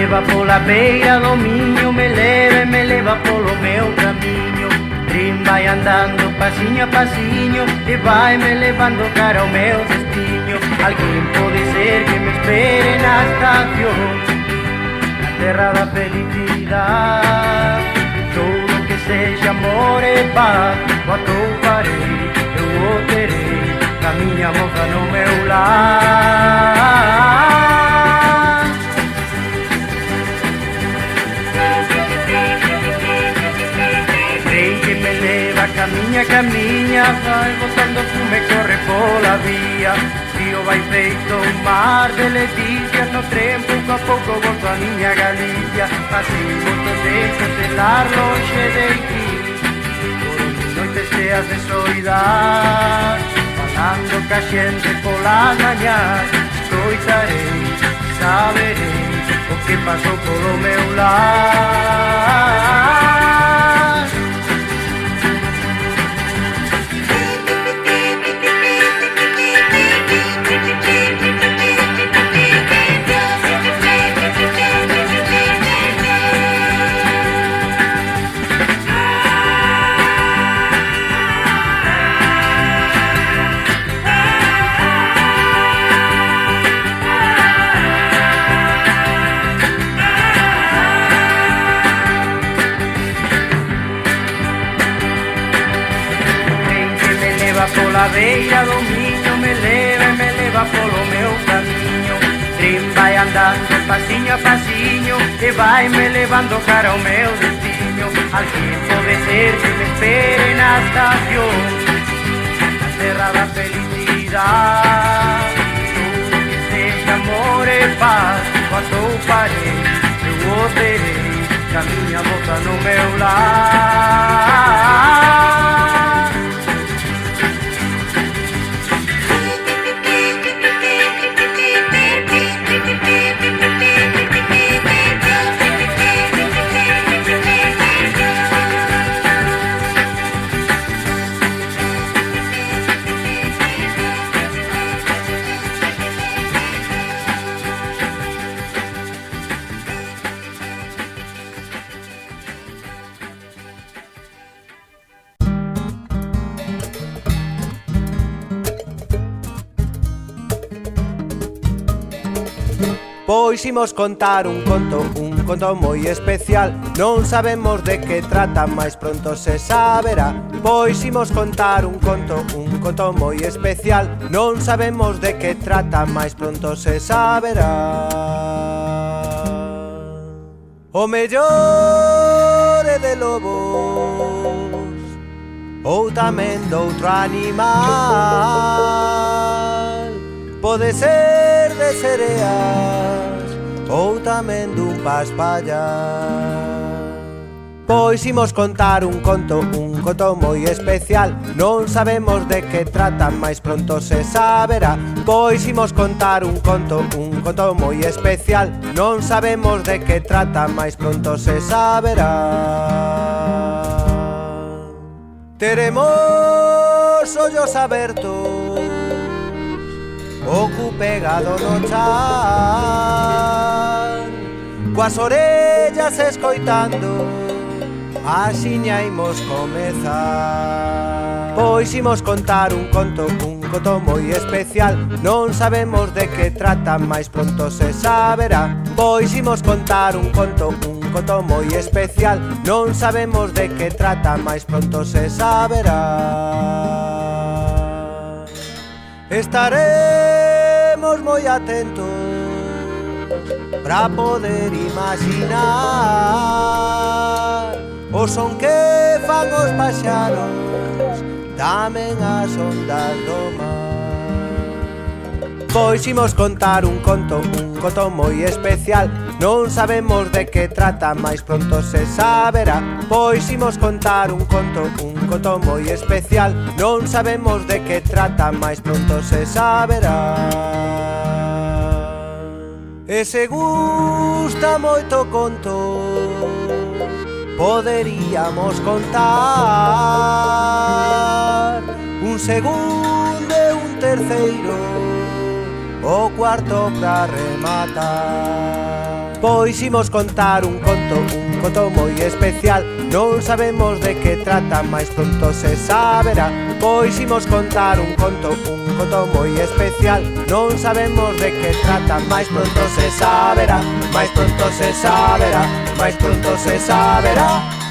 leva pola beira do Miño, me leva polo meu camiño. Trin vai andando pasiño a pasiño e vai me levando cara ao meu destiño. Alguén pode ser que me espere na estación, na terra da felicidade. Todo que sexa amor e paz, o atoparei, eu o terei, na miña moza no meu lar. Camiña, vai botando fume, corre pola vía. Río vai feito un mar de leticias, no tren pouco a pouco volto a miña Galicia. Así volto deixo de estar longe de ti, por noites cheas de soidade. Falando ca xente polas mañás, escoitarei, saberei o que pasou polo meu lar. Pola beira do Miño, me leva polo meu camiño. Trin vai andando pasiño a pasiño e vai me levando cara ao meu destino. Alguén pode ser que me espere na estación, na terra da felicidade. Todo que sexa amor e paz, o atoparei, eu o terei, na miña moza no meu lar. Pois imos contar un conto moi especial. Non sabemos de que trata, mais pronto se saberá. Pois imos contar un conto moi especial. Non sabemos de que trata, mais pronto se saberá. O mellor é de lobos, ou tamén doutro animal. Pode ser de sereas, ou tamén dun paspallar. Pois imos contar un conto moi especial. Non sabemos de que trata, mais pronto se saberá. Pois imos contar un conto moi especial. Non sabemos de que trata, mais pronto se saberá. Teremos ollos abertos, o cu pegado no chan, coas orellas escoitando, axiña imos comezar. Pois imos contar un conto moi especial. Non sabemos de que trata, mais pronto se saberá. Pois imos contar un conto moi especial. Non sabemos de que trata, mais pronto se saberá. Estaremos moi atentos para poder imaginar o son que fan os paxaros, tamén as ondas do mar. Pois imos contar un conto moi especial. Non sabemos de que trata, mais pronto se saberá. Pois imos contar un conto moi especial. Non sabemos de que trata, mais pronto se saberá. E se gusta moito conto, poderíamos contar un segundo e un terceiro, o cuarto pra rematar. Pois imos contar un conto moi especial. Non sabemos de que trata, mais pronto se saberá. Pois imos contar un conto moi especial. Non sabemos de que trata, mais pronto se saberá. Mais pronto se saberá, mais pronto se saberá.